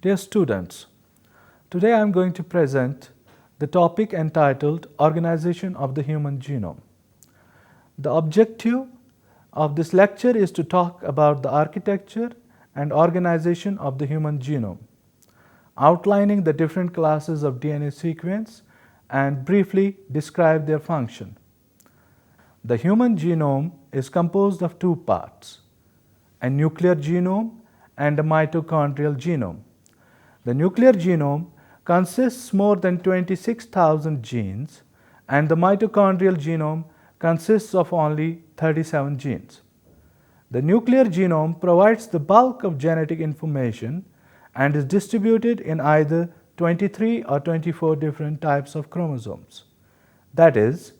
Dear students, today I am going to present the topic entitled Organization of the Human Genome. The objective of this lecture is to talk about the architecture and organization of the human genome, outlining the different classes of DNA sequence and briefly describe their function. The human genome is composed of two parts, a nuclear genome and a mitochondrial genome. The nuclear genome consists more than 26,000 genes and the mitochondrial genome consists of only 37 genes. The nuclear genome provides the bulk of genetic information and is distributed in either 23 or 24 different types of chromosomes. That is,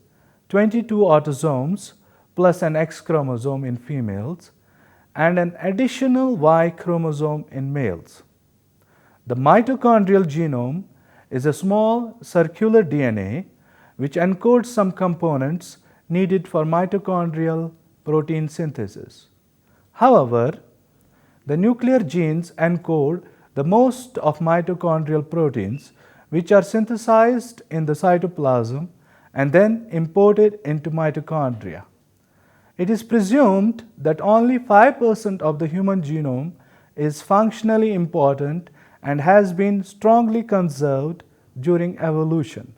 22 autosomes plus an X chromosome in females and an additional Y chromosome in males. The mitochondrial genome is a small circular DNA which encodes some components needed for mitochondrial protein synthesis. However, the nuclear genes encode the most of mitochondrial proteins which are synthesized in the cytoplasm and then imported into mitochondria. It is presumed that only 5% of the human genome is functionally important and has been strongly conserved during evolution,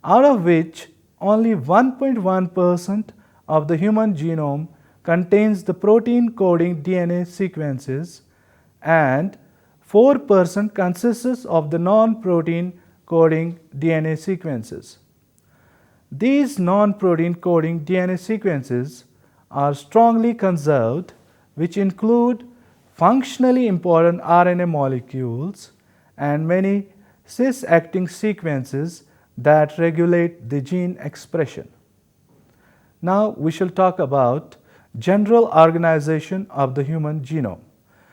out of which only 1.1% of the human genome contains the protein coding DNA sequences and 4% consists of the non-protein coding DNA sequences. These non-protein coding DNA sequences are strongly conserved, which include functionally important RNA molecules and many cis-acting sequences that regulate the gene expression. Now we shall talk about general organization of the human genome.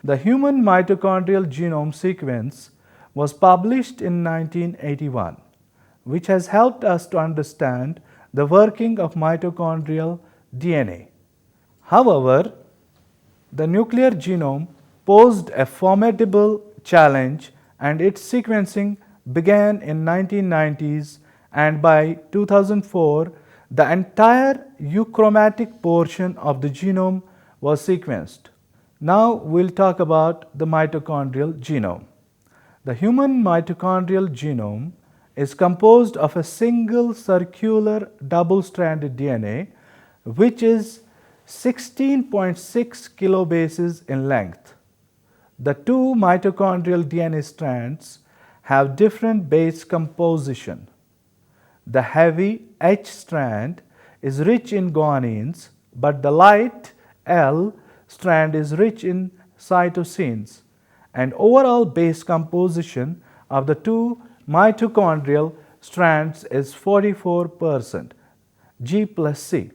The human mitochondrial genome sequence was published in 1981, which has helped us to understand the working of mitochondrial DNA. However, the nuclear genome posed a formidable challenge and its sequencing began in 1990s, and by 2004 the entire euchromatic portion of the genome was sequenced. Now we'll talk about the mitochondrial genome. The human mitochondrial genome is composed of a single circular double-stranded DNA which is 16.6 kilobases in length. The two mitochondrial DNA strands have different base composition. The heavy H strand is rich in guanines, but the light L strand is rich in cytosines, and overall base composition of the two mitochondrial strands is 44% G plus C.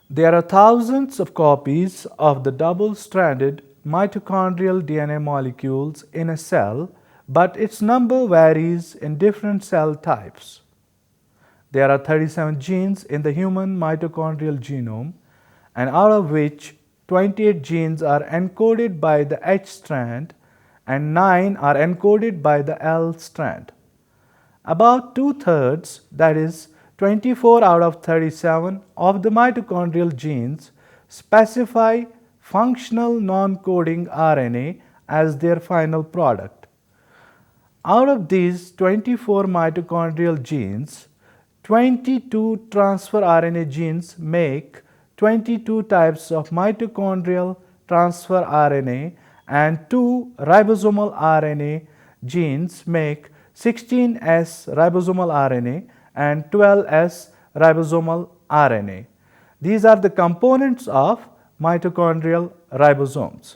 There are thousands of copies of the double-stranded mitochondrial DNA molecules in a cell, but its number varies in different cell types. There are 37 genes in the human mitochondrial genome, and out of which 28 genes are encoded by the H strand and 9 are encoded by the L strand. About 2/3, that is 24 out of 37 of the mitochondrial genes specify functional non-coding RNA as their final product. Out of these 24 mitochondrial genes, 22 transfer RNA genes make 22 types of mitochondrial transfer RNA and 2 ribosomal RNA genes make 16S ribosomal RNA and 12S ribosomal RNA. These are the components of mitochondrial ribosomes.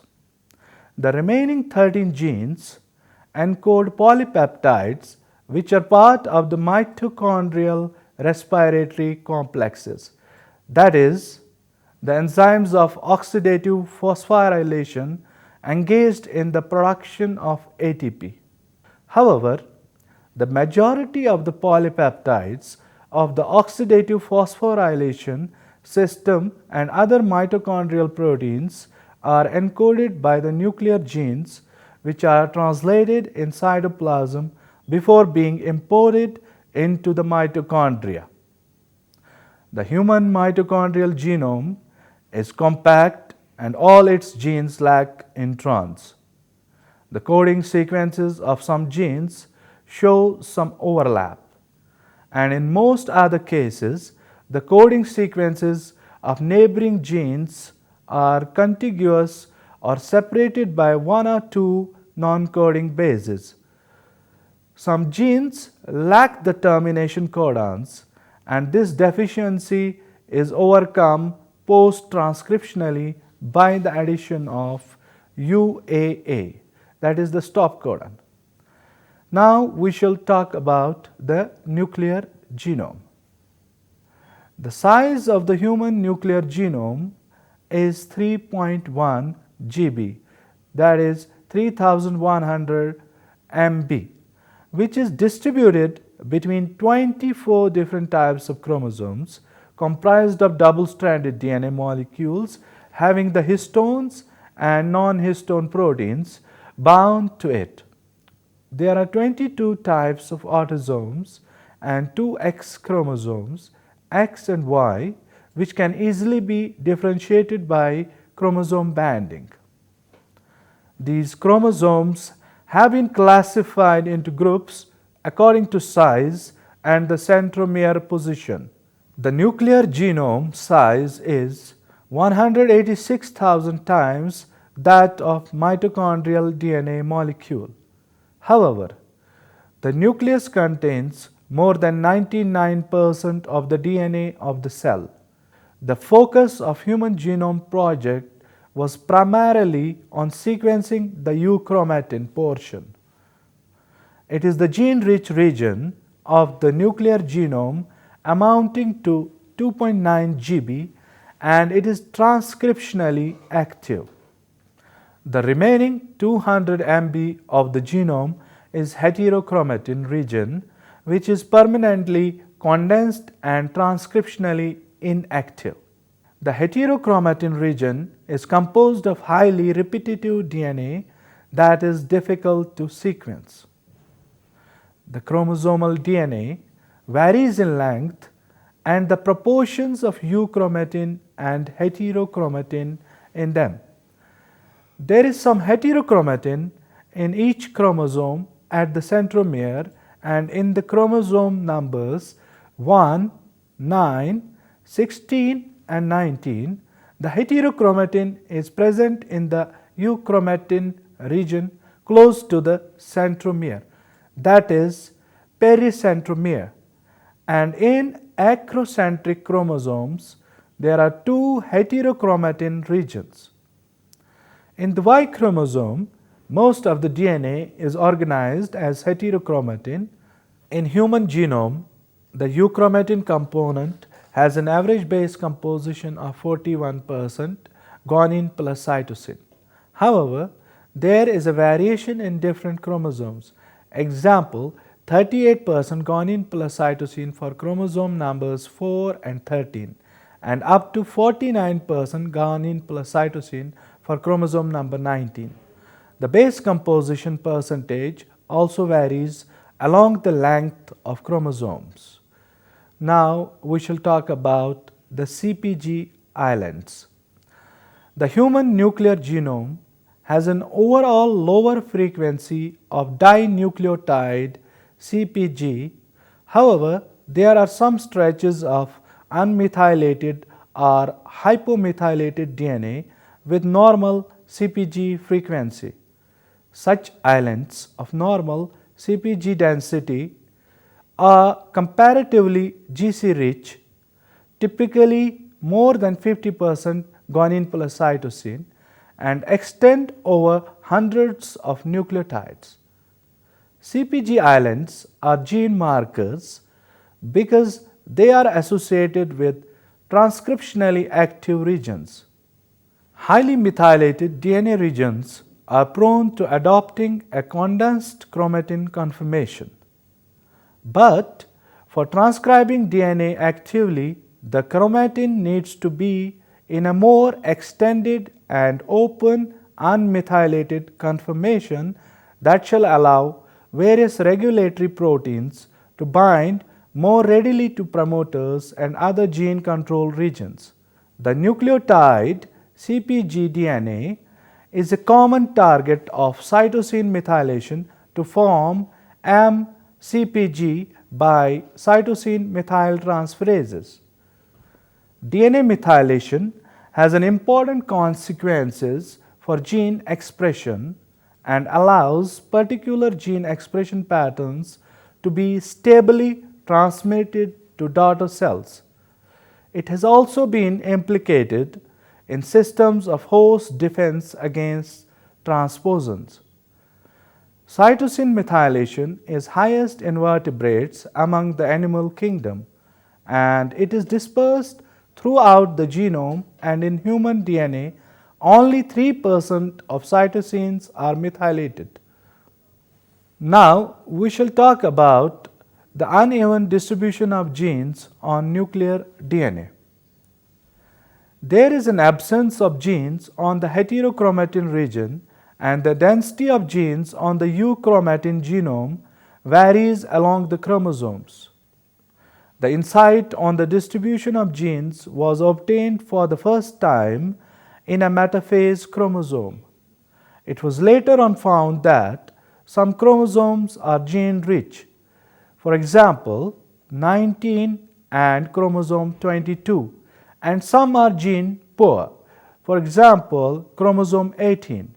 The remaining 13 genes encode polypeptides which are part of the mitochondrial respiratory complexes, that is, the enzymes of oxidative phosphorylation engaged in the production of ATP. However, the majority of the polypeptides of the oxidative phosphorylation system and other mitochondrial proteins are encoded by the nuclear genes which are translated in cytoplasm before being imported into the mitochondria. The human mitochondrial genome is compact and all its genes lack introns. The coding sequences of some genes show some overlap, and in most other cases, the coding sequences of neighboring genes are contiguous or separated by one or two non-coding bases. Some genes lack the termination codons, and this deficiency is overcome post-transcriptionally by the addition of UAA, that is the stop codon. Now we shall talk about the nuclear genome. The size of the human nuclear genome is 3.1 GB, that is 3100 MB, which is distributed between 24 different types of chromosomes comprised of double-stranded DNA molecules having the histones and non-histone proteins bound to it. There are 22 types of autosomes and 2 X chromosomes, X and Y, which can easily be differentiated by chromosome banding. These chromosomes have been classified into groups according to size and the centromere position. The nuclear genome size is 186,000 times that of mitochondrial DNA molecule. However, the nucleus contains more than 99% of the DNA of the cell. The focus of Human Genome Project was primarily on sequencing the euchromatin portion. It is the gene-rich region of the nuclear genome amounting to 2.9 GB, and it is transcriptionally active. The remaining 200 MB of the genome is heterochromatin region, which is permanently condensed and transcriptionally inactive. The heterochromatin region is composed of highly repetitive DNA that is difficult to sequence. The chromosomal DNA varies in length, and the proportions of euchromatin and heterochromatin in them. There is some heterochromatin in each chromosome at the centromere and in the chromosome numbers 1, 9, 16 and 19. The heterochromatin is present in the euchromatin region close to the centromere, that is pericentromere, and in acrocentric chromosomes there are 2 heterochromatin regions. In the Y chromosome, most of the DNA is organized as heterochromatin. In human genome, the euchromatin component has an average base composition of 41% guanine plus cytosine. However, there is a variation in different chromosomes. Example, 38% guanine plus cytosine for chromosome numbers 4 and 13, and up to 49% guanine plus cytosine for chromosome number 19. The base composition percentage also varies along the length of chromosomes. Now we shall talk about the CpG islands. The human nuclear genome has an overall lower frequency of dinucleotide CpG. However, there are some stretches of unmethylated or hypomethylated DNA with normal CpG frequency. Such islands of normal CpG density are comparatively GC rich, typically more than 50% guanine plus cytosine, and extend over hundreds of nucleotides. CpG islands are gene markers because they are associated with transcriptionally active regions. Highly methylated DNA regions are prone to adopting a condensed chromatin conformation. But for transcribing DNA actively, the chromatin needs to be in a more extended and open unmethylated conformation that shall allow various regulatory proteins to bind more readily to promoters and other gene control regions. The nucleotide CpG DNA is a common target of cytosine methylation to form mCpG by cytosine methyltransferases. DNA methylation has an important consequences for gene expression and allows particular gene expression patterns to be stably transmitted to daughter cells. It has also been implicated in systems of host defense against transposons. Cytosine methylation is highest in vertebrates among the animal kingdom, and it is dispersed throughout the genome, and in human DNA only 3% of cytosines are methylated. Now we shall talk about the uneven distribution of genes on nuclear DNA. There is an absence of genes on the heterochromatin region, and the density of genes on the euchromatin genome varies along the chromosomes. The insight on the distribution of genes was obtained for the first time in a metaphase chromosome. It was later on found that some chromosomes are gene-rich. For example, 19 and chromosome 22, and some are gene-poor. For example, chromosome 18.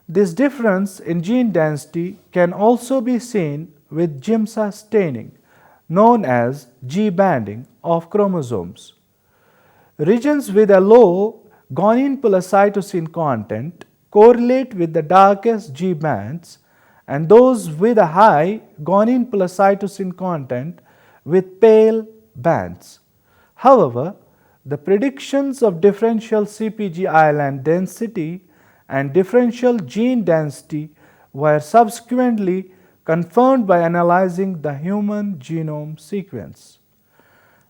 This difference in gene density can also be seen with Giemsa staining, known as G-banding of chromosomes. Regions with a low guanine plus cytosine content correlate with the darkest G bands, and those with a high guanine plus cytosine content with pale bands. However, the predictions of differential CpG island density and differential gene density were subsequently confirmed by analyzing the human genome sequence.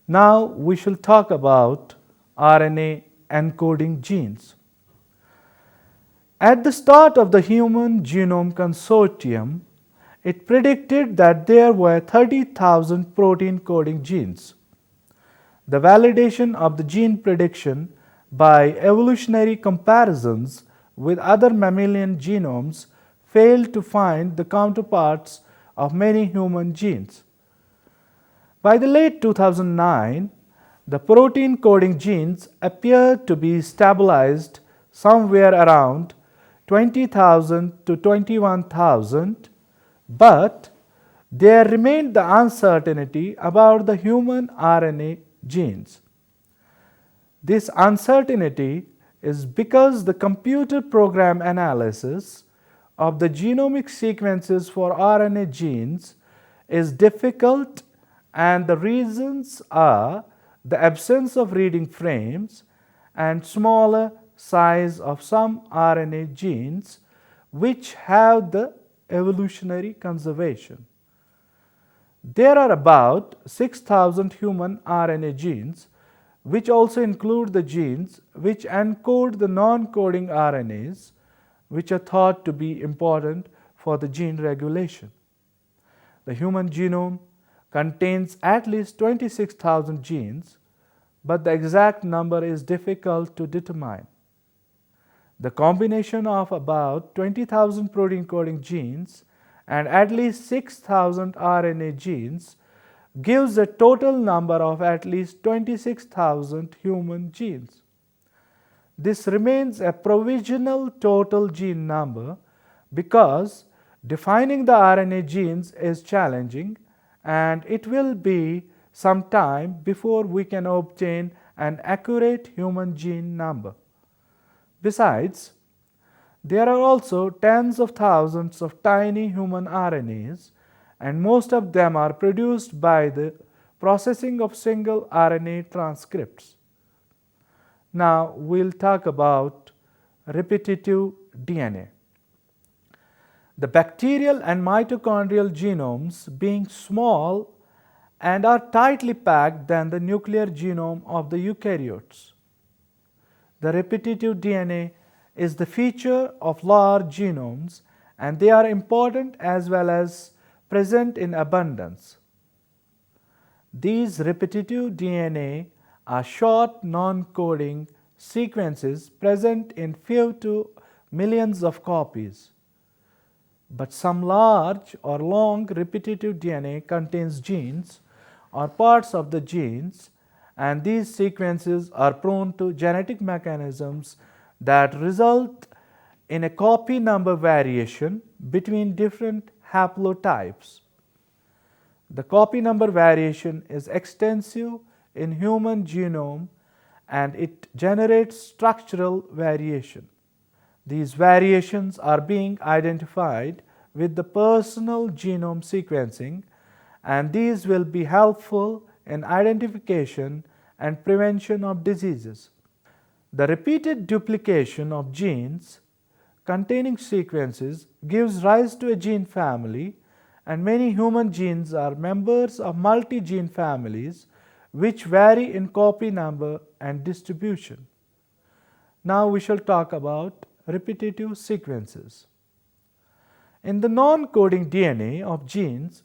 Now we shall talk about RNA encoding genes. At the start of the Human Genome Consortium, it predicted that there were 30,000 protein coding genes. The validation of the gene prediction by evolutionary comparisons with other mammalian genomes failed to find the counterparts of many human genes. By the late 2009, the protein coding genes appeared to be stabilized somewhere around 20,000 to 21,000, but there remained the uncertainty about the human RNA genes. This uncertainty is because the computer program analysis of the genomic sequences for RNA genes is difficult, and the reasons are the absence of reading frames and smaller size of some RNA genes which have the evolutionary conservation. There are about 6,000 human RNA genes, which also include the genes which encode the non-coding RNAs, which are thought to be important for the gene regulation. The human genome contains at least 26,000 genes, but the exact number is difficult to determine. The combination of about 20,000 protein coding genes and at least 6,000 RNA genes gives a total number of at least 26,000 human genes. This remains a provisional total gene number because defining the RNA genes is challenging, and it will be some time before we can obtain an accurate human gene number. Besides, there are also tens of thousands of tiny human RNAs, and most of them are produced by the processing of single RNA transcripts. Now we'll talk about repetitive DNA. The bacterial and mitochondrial genomes being small and are tightly packed than the nuclear genome of the eukaryotes. The repetitive DNA is the feature of large genomes, and they are important as well as present in abundance. These repetitive DNA are short non-coding sequences present in few to millions of copies. But some large or long repetitive DNA contains genes or parts of the genes, and these sequences are prone to genetic mechanisms that result in a copy number variation between different haplotypes. The copy number variation is extensive in human genome and it generates structural variation. These variations are being identified with the personal genome sequencing, and these will be helpful in identification and prevention of diseases. The repeated duplication of genes containing sequences gives rise to a gene family, and many human genes are members of multi-gene families which vary in copy number and distribution. Now we shall talk about repetitive sequences. In the non-coding DNA of genes,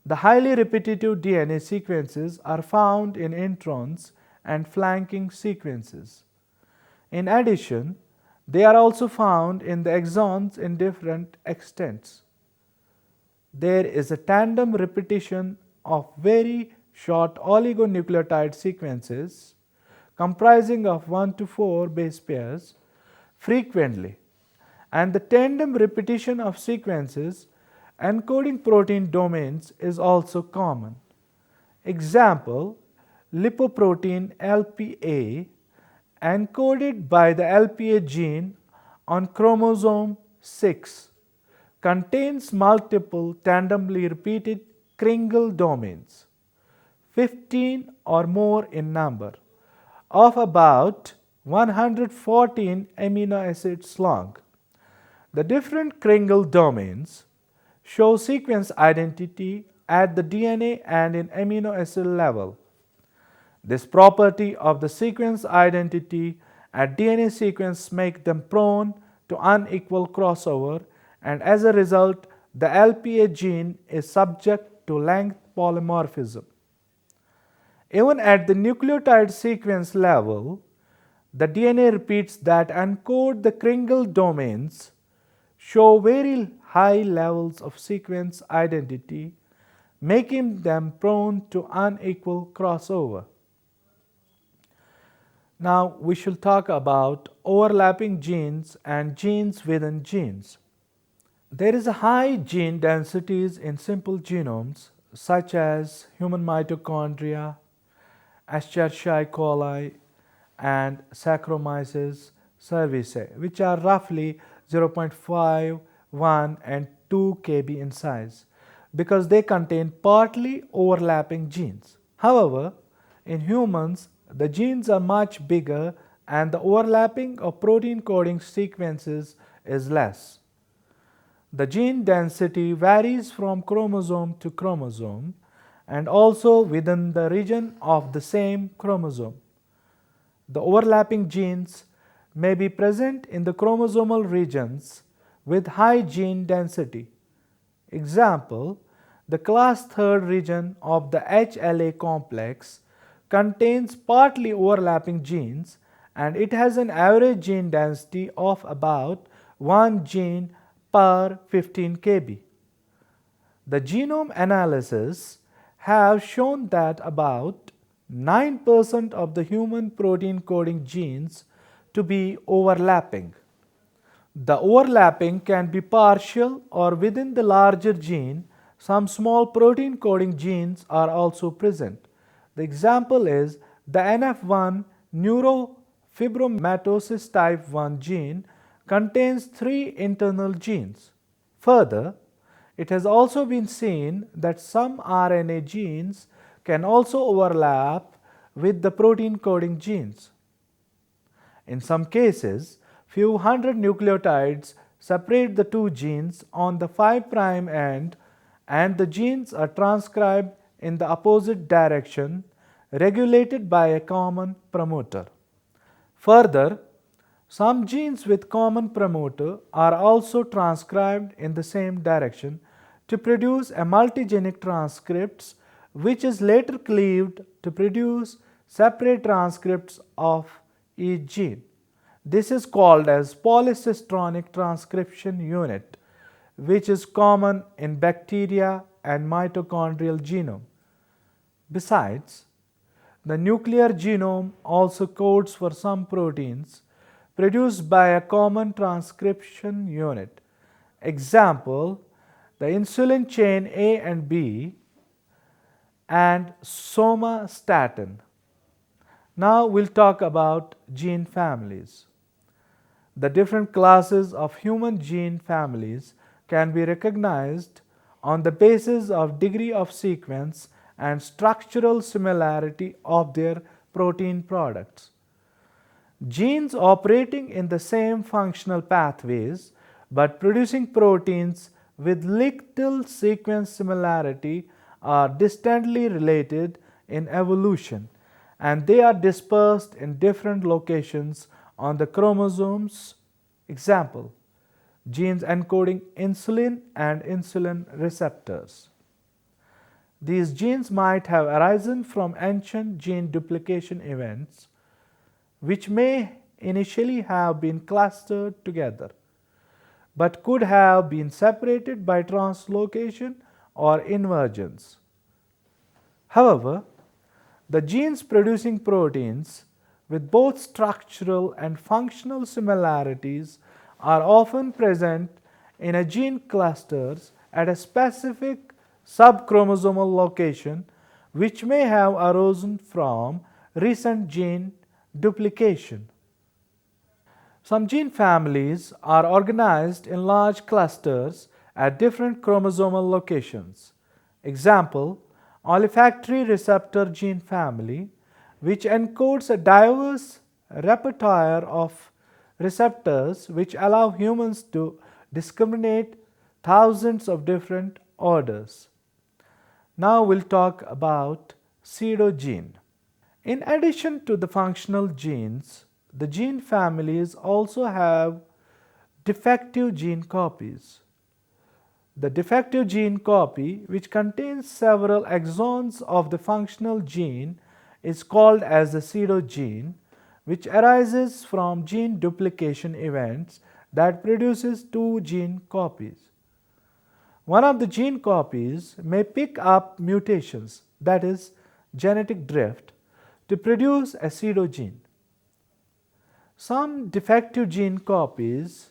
the highly repetitive DNA sequences are found in introns and flanking sequences. In addition, they are also found in the exons in different extents. There is a tandem repetition of very short oligonucleotide sequences comprising of 1 to 4 base pairs frequently, and the tandem repetition of sequences encoding protein domains is also common. Example, lipoprotein LPA encoded by the LPA gene on chromosome 6 contains multiple tandemly repeated Kringle domains, 15 or more in number, of about 114 amino acids long. The different Kringle domains show sequence identity at the DNA and in amino acid level. This property of the sequence identity at DNA sequence makes them prone to unequal crossover, and as a result, the LPA gene is subject to length polymorphism. Even at the nucleotide sequence level, the DNA repeats that encode the Kringle domains show very high levels of sequence identity, making them prone to unequal crossover. Now we shall talk about overlapping genes and genes within genes. There is a high gene densities in simple genomes such as human mitochondria, Escherichia coli, and Saccharomyces cerevisiae, which are roughly 0.5, 1 and 2 kb in size, because they contain partly overlapping genes. However, in humans, the genes are much bigger and the overlapping of protein coding sequences is less. The gene density varies from chromosome to chromosome and also within the region of the same chromosome. The overlapping genes may be present in the chromosomal regions with high gene density. Example, the class 3rd region of the HLA complex contains partly overlapping genes and it has an average gene density of about 1 gene per 15 kb. The genome analysis have shown that about 9% of the human protein coding genes to be overlapping. The overlapping can be partial or within the larger gene, some small protein coding genes are also present. The example is the NF1 neurofibromatosis type 1 gene contains 3 internal genes. Further, it has also been seen that some RNA genes can also overlap with the protein coding genes. In some cases, few hundred nucleotides separate the two genes on the 5' end and the genes are transcribed in the opposite direction, regulated by a common promoter. Further, Some genes with common promoter are also transcribed in the same direction to produce a multigenic transcripts which is later cleaved to produce separate transcripts of each gene. This is called as polycistronic transcription unit, which is common in bacteria and mitochondrial genome. Besides, the nuclear genome also codes for some proteins produced by a common transcription unit. Example, the insulin chain A and B and somatostatin. Now we'll talk about gene families. The different classes of human gene families can be recognized on the basis of degree of sequence and structural similarity of their protein products. Genes operating in the same functional pathways but producing proteins with little sequence similarity are distantly related in evolution, and they are dispersed in different locations on the chromosomes. Example, genes encoding insulin and insulin receptors. These genes might have arisen from ancient gene duplication events, which may initially have been clustered together, but could have been separated by translocation or invergence. However, the genes producing proteins with both structural and functional similarities are often present in a gene clusters at a specific subchromosomal location, which may have arisen from recent gene duplication. Some gene families are organized in large clusters at different chromosomal locations. Example, olfactory receptor gene family, which encodes a diverse repertoire of receptors which allow humans to discriminate thousands of different odors. Now we'll talk about pseudogene. In addition to the functional genes, the gene families also have defective gene copies. The defective gene copy, which contains several exons of the functional gene, is called as a pseudogene, which arises from gene duplication events that produces two gene copies. One of the gene copies may pick up mutations, that is, genetic drift, to produce a pseudogene. Some defective gene copies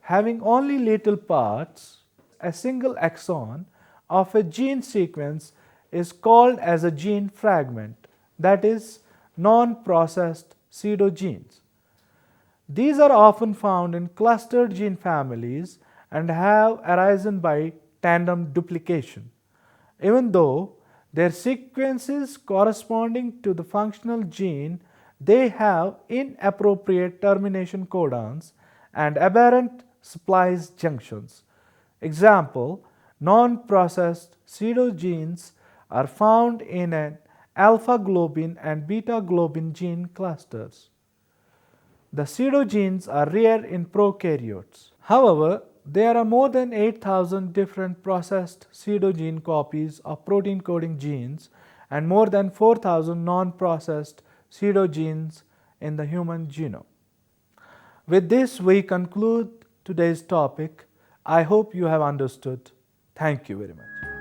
having only little parts, a single exon of a gene sequence, is called as a gene fragment, that is, non-processed pseudogenes. These are often found in clustered gene families and have arisen by tandem duplication. Even though their sequences corresponding to the functional gene, they have inappropriate termination codons and aberrant splice junctions. Example, non-processed pseudogenes are found in an alpha globin and beta globin gene clusters. The pseudogenes are rare in prokaryotes. However, there are more than 8,000 different processed pseudogene copies of protein coding genes and more than 4,000 non-processed pseudogenes in the human genome. With this, we conclude today's topic. I hope you have understood. Thank you very much.